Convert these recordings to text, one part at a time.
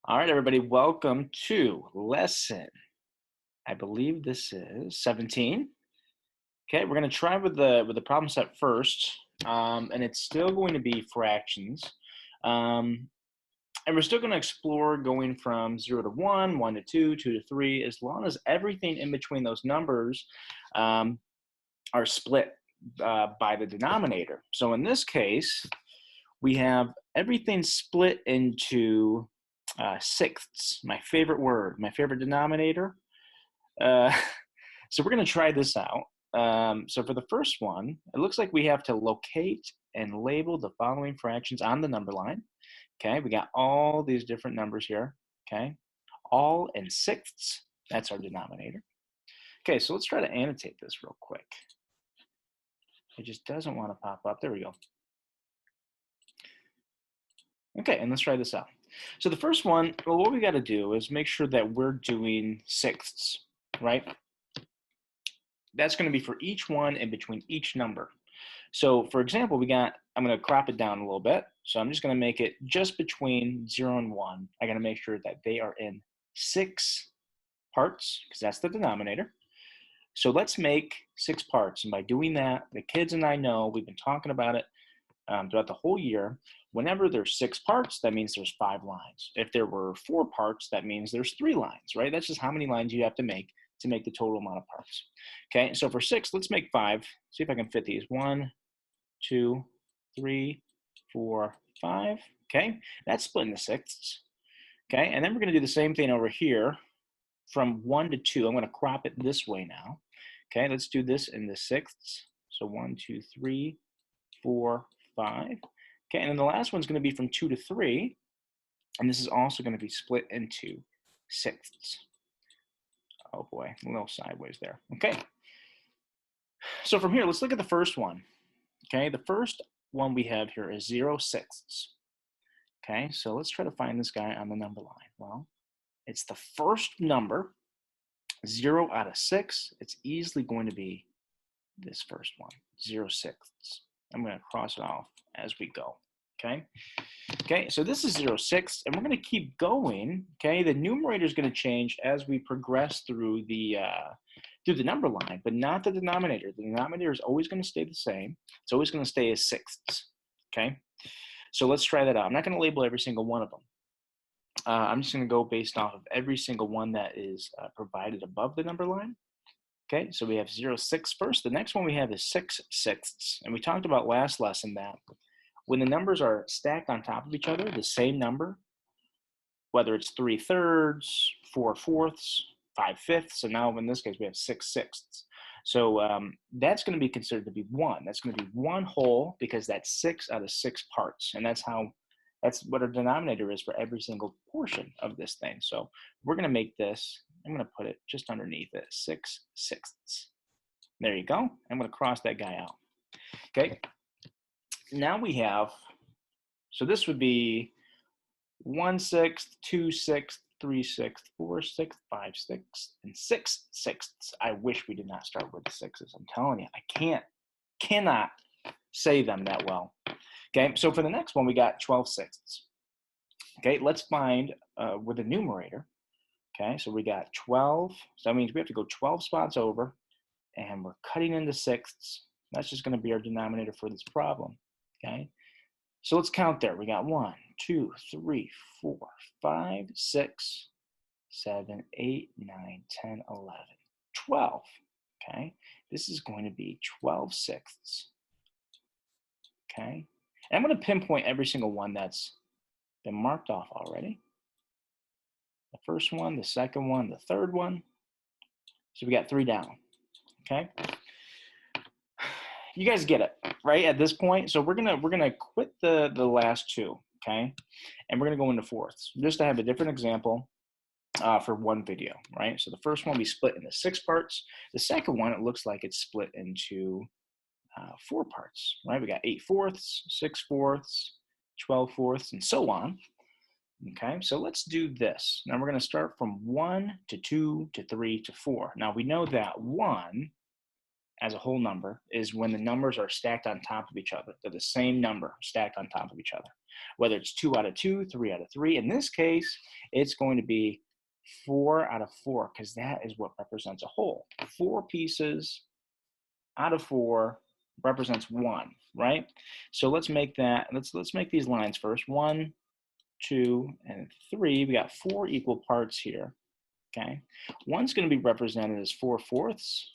All right, everybody, welcome to lesson. I believe this is 17. Okay, we're going to try with the problem set first, and it's still going to be fractions. Um, and we're still going to explore going from 0 to 1, 1 to 2, 2 to 3, as long as everything in between those numbers are split by the denominator. So in this case, we have everything split into sixths, my favorite word, my favorite denominator. Uh, so we're going to try this out. So for the first one, it looks like we have to locate and label the following fractions on the number line. Okay, we got all these different numbers here. Okay, all in sixths. That's our denominator. Okay, so let's try to annotate this real quick. It just doesn't want to pop up. There we go. Okay, and let's try this out. So the first one, well, what we got to do is make sure that we're doing sixths, right? That's going to be for each one in between each number. So for example, I'm going to crop it down a little bit. So I'm just going to make it just between 0 and 1. I got to make sure that they are in 6 parts because that's the denominator. So let's make 6 parts. And by doing that, the kids and I know, we've been talking about it throughout the whole year. Whenever there's 6 parts, that means there's 5 lines. If there were 4 parts, that means there's 3 lines, right? That's just how many lines you have to make the total amount of parts. Okay, so for 6, let's make 5. See if I can fit these. 1, 2, 3, 4, 5. Okay, that's split into sixths. Okay, and then we're going to do the same thing over here from 1 to 2. I'm going to crop it this way now. Okay, let's do this in the sixths. So 1, 2, 3, 4, 5. Okay, and then the last one's going to be from 2 to 3. And this is also going to be split into sixths. Oh boy, a little sideways there. Okay. So from here, let's look at the first one. Okay, the first one we have here is 0 sixths. Okay, so let's try to find this guy on the number line. Well, it's the first number, 0 out of 6. It's easily going to be this first one, 0 sixths. I'm going to cross it off as we go. Okay. Okay, so this is 0 sixths, and we're going to keep going. Okay, the numerator is going to change as we progress through the number line, but not the denominator. The denominator is always going to stay the same. It's always going to stay as sixths. Okay, so let's try that out. I'm not going to label every single one of them. I'm just going to go based off of every single one that is provided above the number line. Okay, so we have 0 sixths first. The next one we have is 6 sixths, and we talked about last lesson that when the numbers are stacked on top of each other, the same number, whether it's 3/3, 4/4, 5/5, so now in this case we have 6 sixths. So that's going to be considered to be 1. That's going to be 1 whole because that's 6 out of 6 parts, and that's what our denominator is for every single portion of this thing. So we're going to make this, I'm going to put it just underneath it, 6 sixths. There you go. I'm going to cross that guy out. Okay. Now we have, so this would be 1 sixth, 2 sixths, 3 sixths, 4 sixths, 5 sixths, and 6 sixths. I wish we did not start with the sixes. I'm telling you, I cannot say them that well. Okay, so for the next one, we got 12 sixths. Okay, let's find with the numerator. Okay, so we got 12. So that means we have to go 12 spots over, and we're cutting into sixths. That's just going to be our denominator for this problem. Okay, so let's count there. We got 1, 2, 3, 4, 5, 6, 7, 8, 9, 10, 11, 12. Okay, this is going to be 12 sixths. Okay, and I'm going to pinpoint every single one that's been marked off already. The first one, the second one, the third one. So we got 3 down. Okay, you guys get it, right, at this point? So we're gonna quit the last 2, okay? And we're gonna go into fourths, just to have a different example for one video, right? So the first one we split into 6 parts. The second one, it looks like it's split into 4 parts, right? We got 8 fourths, 6 fourths, 12 fourths, and so on. Okay, so let's do this. Now we're gonna start from 1 to 2 to 3 to 4. Now we know that 1 as a whole number is when the numbers are stacked on top of each other. They're the same number stacked on top of each other. Whether it's 2 out of 2, 3 out of 3. In this case, it's going to be 4 out of 4 because that is what represents a whole. 4 pieces out of 4 represents 1, right? So let's make that, let's make these lines first. 1, 2, and 3. We got 4 equal parts here, okay? One's going to be represented as 4/4. It's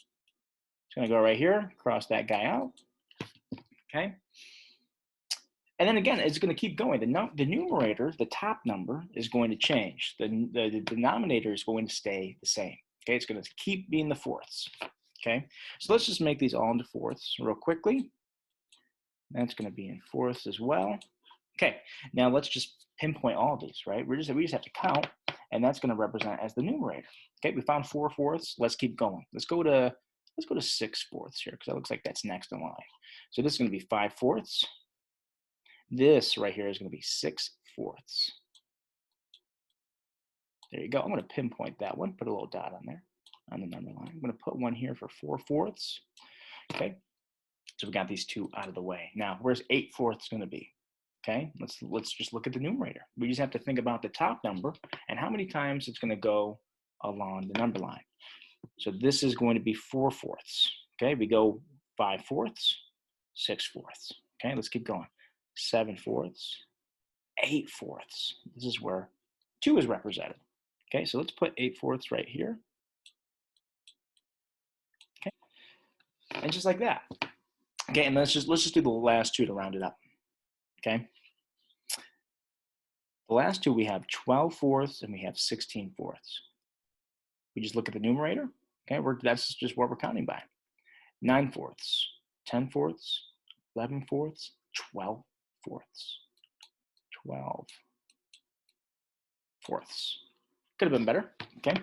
going to go right here, cross that guy out, okay? And then again, it's going to keep going. The numerator, the top number, is going to change. The denominator is going to stay the same, okay? It's going to keep being the fourths, okay? So let's just make these all into fourths real quickly. That's going to be in fourths as well. Okay, now let's just pinpoint all of these, right? We just have to count, and that's going to represent as the numerator. Okay, we found 4/4. Let's keep going. Let's go to 6/4 here because that looks like that's next in line. So this is going to be 5/4. This right here is going to be 6/4. There you go. I'm going to pinpoint that one. Put a little dot on there on the number line. I'm going to put one here for 4/4. Okay, so we got these two out of the way. Now, where's 8/4 going to be? Okay, let's just look at the numerator. We just have to think about the top number and how many times it's going to go along the number line. So this is going to be 4/4. Okay, we go 5/4, 6/4. Okay, let's keep going. 7/4, 8/4. This is where 2 is represented. Okay, so let's put 8/4 right here. Okay, and just like that. Okay, and let's just do the last 2 to round it up. Okay. The last 2, we have 12/4 and we have 16/4. We just look at the numerator. Okay, that's just what we're counting by. 9/4, 10/4, 11/4, 12/4, 12/4. Could have been better. Okay,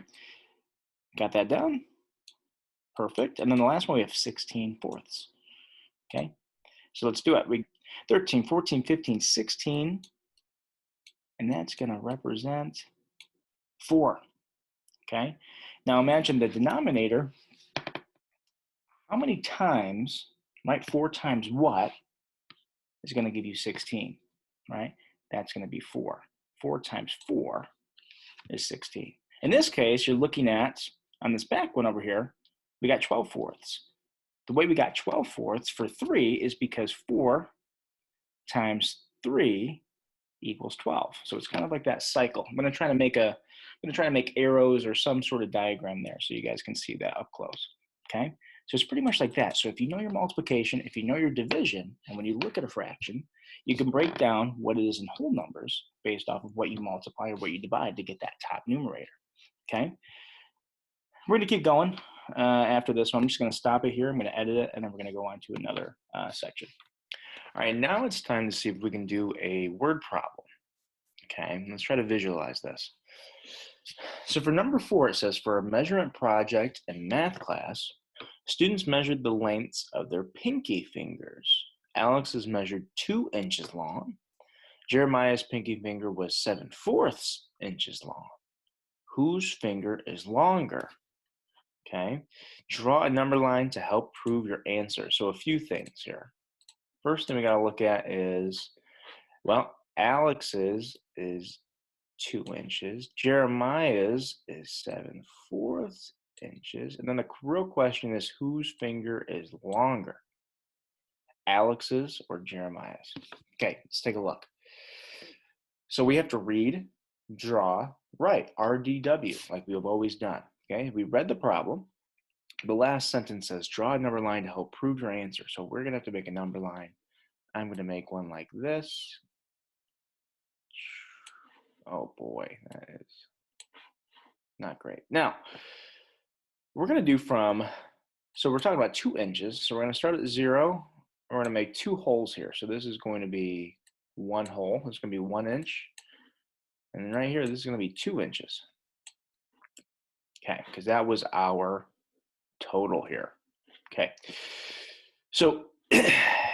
got that down. Perfect. And then the last one, we have 16/4. Okay, so let's do it. 13, 14, 15, 16, and that's going to represent 4. Okay, now imagine the denominator. How many times, right? 4 times what is going to give you 16, right? That's going to be 4. 4 times 4 is 16. In this case, you're looking at, on this back one over here, we got 12/4. The way we got 12/4 for 3 is because 4 times 3 equals 12. So it's kind of like that cycle. I'm going to try to make arrows or some sort of diagram there so you guys can see that up close. Okay, so it's pretty much like that. So if you know your multiplication, if you know your division, and when you look at a fraction, you can break down what it is in whole numbers based off of what you multiply or what you divide to get that top numerator. Okay, we're going to keep going after this one. I'm just going to stop it here. I'm going to edit it, and then we're going to go on to another section. All right, now it's time to see if we can do a word problem. Okay, let's try to visualize this. So for number 4, it says, for a measurement project in math class, students measured the lengths of their pinky fingers. Alex's measured 2 inches long. Jeremiah's pinky finger was 7/4 inches long. Whose finger is longer? Okay, draw a number line to help prove your answer. So a few things here. First thing we got to look at is, well, Alex's is 2 inches. Jeremiah's is 7/4 inches. And then the real question is, whose finger is longer? Alex's or Jeremiah's? Okay, let's take a look. So we have to read, draw, write, RDW, like we have always done. Okay, we read the problem. The last sentence says, draw a number line to help prove your answer. So we're going to have to make a number line. I'm going to make one like this. Oh boy, that is not great. Now, we're going to do so we're talking about 2 inches. So we're going to start at 0. We're going to make 2 holes here. So this is going to be 1 hole. It's going to be 1 inch. And right here, this is going to be 2 inches. Okay, because that was our total here. Okay, so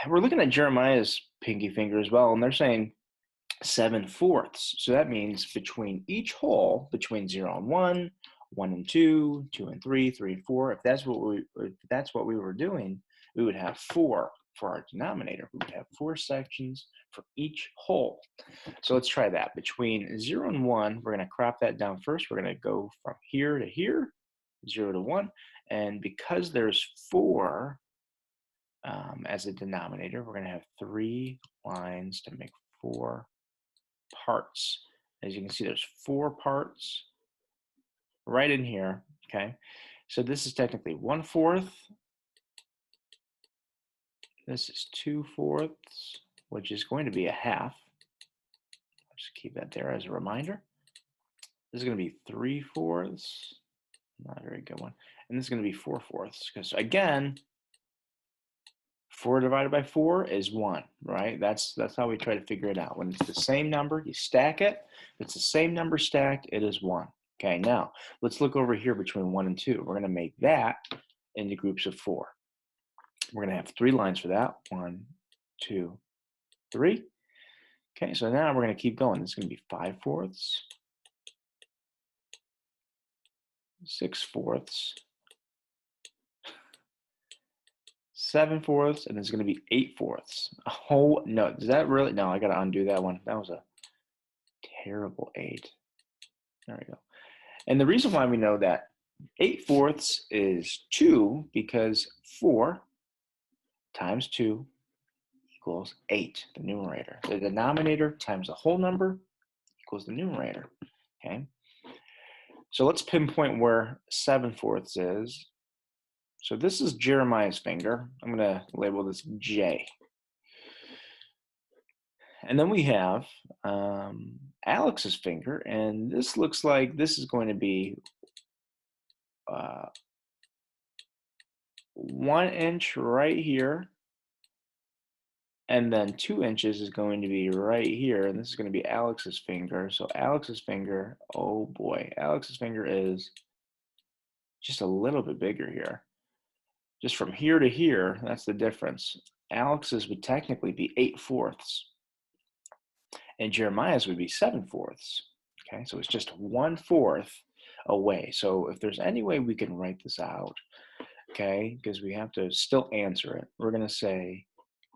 we're looking at Jeremiah's pinky finger as well, and they're saying 7/4. So that means between each hole, between 0 and 1, 1 and 2, 2 and 3, 3 and 4. If that's what we were doing, we would have 4 for our denominator. We would have 4 sections for each whole. So let's try that. Between 0 and 1, we're going to crop that down first. We're going to go from here to here, 0 to 1. And because there's 4 as a denominator, we're going to have 3 lines to make 4 parts. As you can see, there's 4 parts right in here, okay? So this is technically 1/4. This is 2/4, which is going to be a half. I'll just keep that there as a reminder. This is going to be 3/4. Not a very good one. And this is going to be 4/4, because again, 4 divided by 4 is 1, right? That's how we try to figure it out. When it's the same number, you stack it. If it's the same number stacked, it is 1. Okay, now let's look over here between 1 and 2. We're going to make that into groups of 4. We're going to have 3 lines for that. 1, 2, 3. Okay, so now we're going to keep going. This is going to be 5/4, 6/4, 7/4, and it's going to be 8/4. Oh no, does that really? No, I got to undo that one. That was a terrible 8. There we go. And the reason why we know that 8/4 is 2, because 4 times 2 equals 8, the numerator. The denominator times the whole number equals the numerator, okay? So let's pinpoint where 7/4 is. So this is Jeremiah's finger. I'm going to label this J. And then we have Alex's finger, and this looks like this is going to be 1 inch right here, and then 2 inches is going to be right here, and this is going to be Alex's finger. So Alex's finger, oh boy, Alex's finger is just a little bit bigger here. Just from here to here, that's the difference. Alex's would technically be 8/4, and Jeremiah's would be 7/4. Okay, so it's just 1/4 away. So if there's any way we can write this out, okay, because we have to still answer it, we're going to say,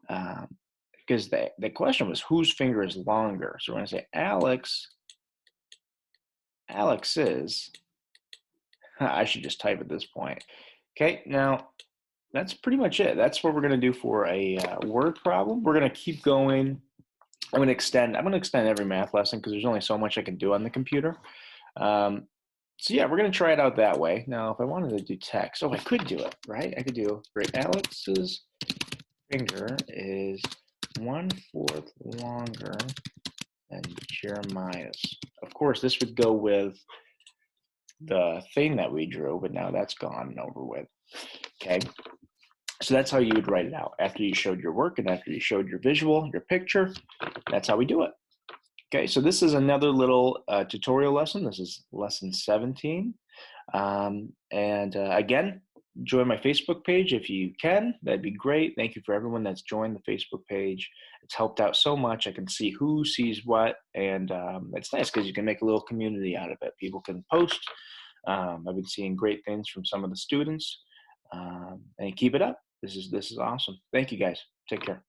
because the question was whose finger is longer. So we're going to say Alex's. I should just type at this point. Okay, now that's pretty much it. That's what we're going to do for a word problem. We're going to keep going. I'm going to extend every math lesson because there's only so much I can do on the computer. So yeah, we're going to try it out that way. Now, if I wanted to do text, I could do it, right? I could do, great, Alex's finger is 1/4 longer than Jeremiah's. Of course, this would go with the thing that we drew, but now that's gone and over with. Okay, so that's how you would write it out. After you showed your work and after you showed your visual, your picture, that's how we do it. Okay, so this is another little tutorial lesson. This is lesson 17. Again, join my Facebook page if you can. That'd be great. Thank you for everyone that's joined the Facebook page. It's helped out so much. I can see who sees what, and it's nice because you can make a little community out of it. People can post. I've been seeing great things from some of the students, and keep it up. This is awesome. Thank you guys. Take care.